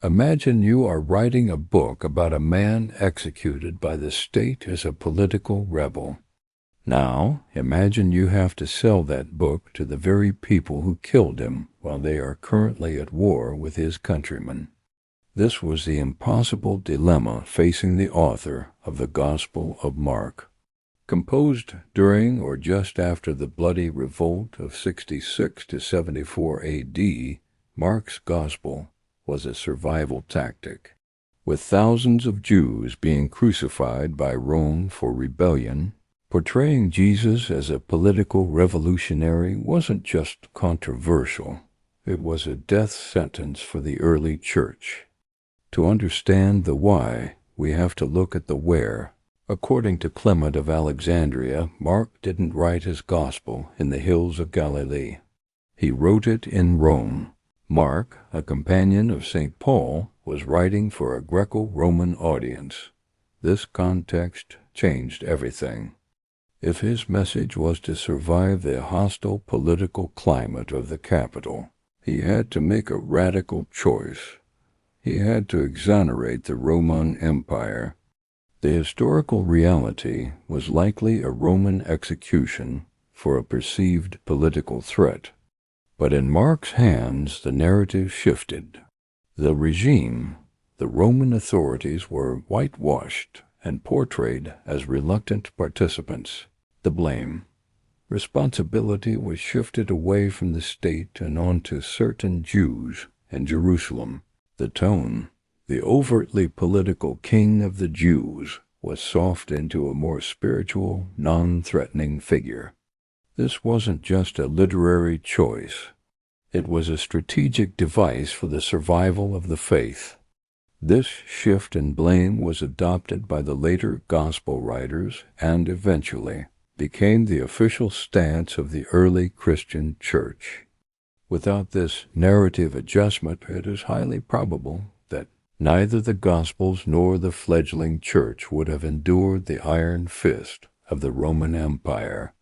Imagine you are writing a book about a man executed by the state as a political rebel. Now, imagine you have to sell that book to the very people who killed him while they are currently at war with his countrymen. This was the impossible dilemma facing the author of the Gospel of Mark. Composed during or just after the bloody revolt of 66 to 74 A.D., Mark's Gospel was a survival tactic. With thousands of Jews being crucified by Rome for rebellion, portraying Jesus as a political revolutionary wasn't just controversial, it was a death sentence for the early church. To understand the why, we have to look at the where. According to Clement of Alexandria, Mark didn't write his gospel in the hills of Galilee. He wrote it in Rome. Mark, a companion of St. Paul, was writing for a Greco-Roman audience. This context changed everything. If his message was to survive the hostile political climate of the capital, he had to make a radical choice. He had to exonerate the Roman Empire. The historical reality was likely a Roman execution for a perceived political threat. But in Mark's hands, the narrative shifted. The regime, the Roman authorities, were whitewashed and portrayed as reluctant participants. The blame, responsibility was shifted away from the state and onto certain Jews in Jerusalem. The tone, the overtly political king of the Jews, was softened into a more spiritual, non-threatening figure. This wasn't just a literary choice. It was a strategic device for the survival of the faith. This shift in blame was adopted by the later gospel writers and eventually became the official stance of the early Christian church. Without this narrative adjustment, it is highly probable that neither the Gospels nor the fledgling church would have endured the iron fist of the Roman Empire.